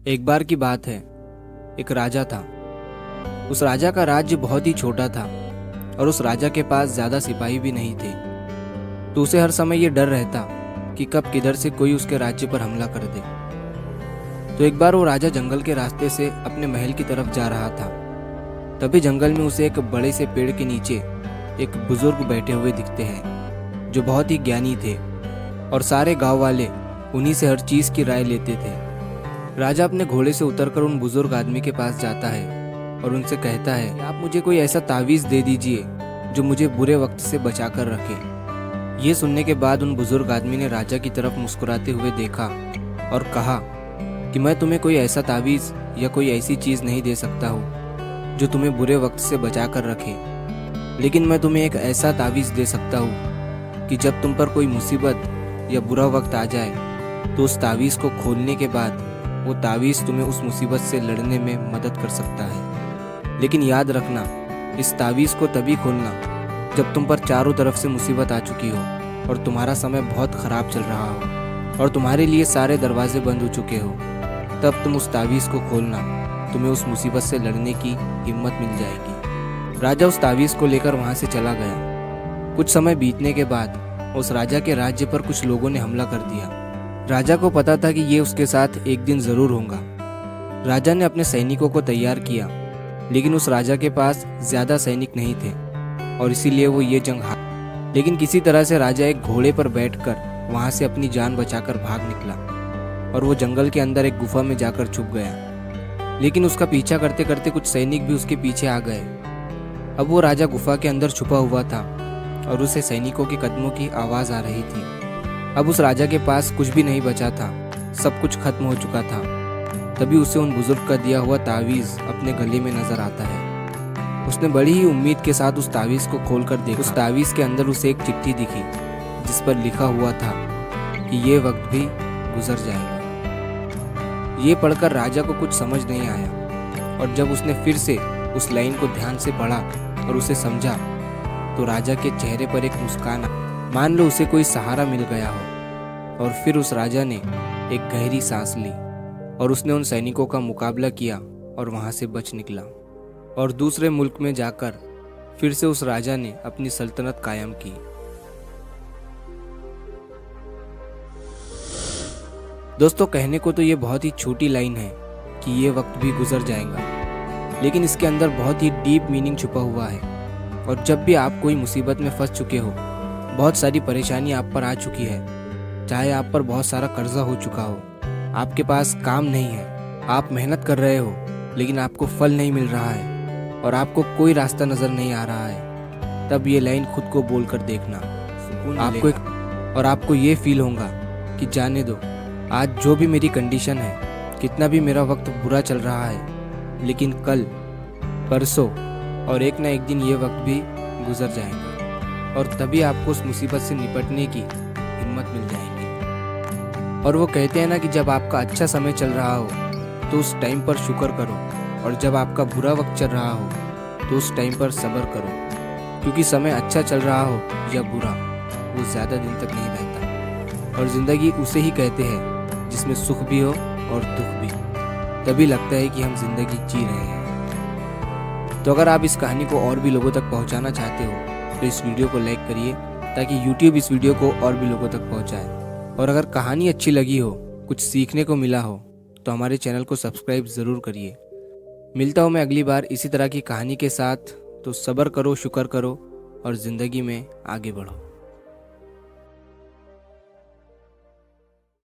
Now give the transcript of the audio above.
एक बार की बात है, एक राजा था। उस राजा का राज्य बहुत ही छोटा था और उस राजा के पास ज्यादा सिपाही भी नहीं थे। तो उसे हर समय ये डर रहता कि कब किधर से कोई उसके राज्य पर हमला कर दे। तो एक बार वो राजा जंगल के रास्ते से अपने महल की तरफ जा रहा था। तभी जंगल में उसे एक बड़े से पेड़ के नीचे एक बुजुर्ग बैठे हुए दिखते हैं, जो बहुत ही ज्ञानी थे और सारे गांव वाले उन्हीं से हर चीज की राय लेते थे। राजा अपने घोड़े से उतरकर उन बुजुर्ग आदमी के पास जाता है और उनसे कहता है, आप मुझे कोई ऐसा तावीज दे दीजिए जो मुझे बुरे वक्त से बचा कर रखे। ये सुनने के बाद उन बुजुर्ग आदमी ने राजा की तरफ मुस्कुराते हुए देखा और कहा कि मैं तुम्हें कोई ऐसा तावीज या कोई ऐसी चीज नहीं दे सकता हूँ जो तुम्हें बुरे वक्त से बचा कर रखे, लेकिन मैं तुम्हें एक ऐसा तावीज दे सकता हूँ कि जब तुम पर कोई मुसीबत या बुरा वक्त आ जाए तो उस तावीज को खोलने के बाद वो तावीज तुम्हें उस मुसीबत से लड़ने में मदद कर सकता है। लेकिन याद रखना, इस तावीज को तभी खोलना जब तुम पर चारों तरफ से मुसीबत आ चुकी हो और तुम्हारा समय बहुत खराब चल रहा हो और तुम्हारे लिए सारे दरवाजे बंद हो चुके हो। तब तुम उस तावीज को खोलना, तुम्हें उस मुसीबत से लड़ने की हिम्मत मिल जाएगी। राजा उस तावीज को लेकर वहां से चला गया। कुछ समय बीतने के बाद उस राजा के राज्य पर कुछ लोगों ने हमला कर दिया। राजा को पता था कि ये उसके साथ एक दिन जरूर होगा। राजा ने अपने सैनिकों को तैयार किया, लेकिन उस राजा के पास ज्यादा सैनिक नहीं थे और इसीलिए वो ये जंग हार। लेकिन किसी तरह से राजा एक घोड़े पर बैठकर वहां से अपनी जान बचाकर भाग निकला और वो जंगल के अंदर एक गुफा में जाकर छुप गया। लेकिन उसका पीछा करते करते कुछ सैनिक भी उसके पीछे आ गए। अब वो राजा गुफा के अंदर छुपा हुआ था और उसे सैनिकों के कदमों की आवाज आ रही थी। अब उस राजा के पास कुछ भी नहीं बचा था, सब कुछ खत्म हो चुका था। तभी उसे उन बुजुर्ग का दिया हुआ तावीज अपने गले में नजर आता है। उसने बड़ी ही उम्मीद के साथ उस तावीज को खोलकर देखा। उस तावीज के अंदर उसे एक चिट्ठी दिखी जिस पर लिखा हुआ था कि ये वक्त भी गुजर जाएगा। ये पढ़कर राजा को कुछ समझ नहीं आया और जब उसने फिर से उस लाइन को ध्यान से पढ़ा और उसे समझा तो राजा के चेहरे पर एक मुस्कान आई। मान लो उसे कोई सहारा मिल गया हो। और फिर उस राजा ने एक गहरी सांस ली और उसने उन सैनिकों का मुकाबला किया और वहां से बच निकला और दूसरे मुल्क में जाकर फिर से उस राजा ने अपनी सल्तनत कायम की। दोस्तों, कहने को तो ये बहुत ही छोटी लाइन है कि ये वक्त भी गुजर जाएगा, लेकिन इसके अंदर बहुत ही डीप मीनिंग छुपा हुआ है। और जब भी आप कोई मुसीबत में फंस चुके हो, बहुत सारी परेशानी आप पर आ चुकी है, चाहे आप पर बहुत सारा कर्जा हो चुका हो, आपके पास काम नहीं है, आप मेहनत कर रहे हो लेकिन आपको फल नहीं मिल रहा है और आपको कोई रास्ता नजर नहीं आ रहा है, तब ये लाइन खुद को बोलकर देखना, और आपको ये फील होगा कि जाने दो, आज जो भी मेरी कंडीशन है, कितना भी मेरा वक्त बुरा चल रहा है, लेकिन कल, परसों और एक ना एक दिन ये वक्त भी गुजर जाएगा और तभी आपको उस मुसीबत से निपटने की हिम्मत मिल जाएगी। और वो कहते हैं ना कि जब आपका अच्छा समय चल रहा हो तो उस टाइम पर शुक्र करो और जब आपका बुरा वक्त चल रहा हो तो उस टाइम पर सब्र करो, क्योंकि समय अच्छा चल रहा हो या बुरा, वो ज़्यादा दिन तक नहीं रहता। और ज़िंदगी उसे ही कहते हैं जिसमें सुख भी हो और दुख भी, तभी लगता है कि हम जिंदगी जी रहे हैं। तो अगर आप इस कहानी को और भी लोगों तक पहुंचाना चाहते हो तो इस वीडियो को लाइक करिए ताकि YouTube इस वीडियो को और भी लोगों तक पहुंचाए। और अगर कहानी अच्छी लगी हो, कुछ सीखने को मिला हो, तो हमारे चैनल को सब्सक्राइब ज़रूर करिए। मिलता हूँ मैं अगली बार इसी तरह की कहानी के साथ। तो सब्र करो, शुक्र करो और ज़िंदगी में आगे बढ़ो।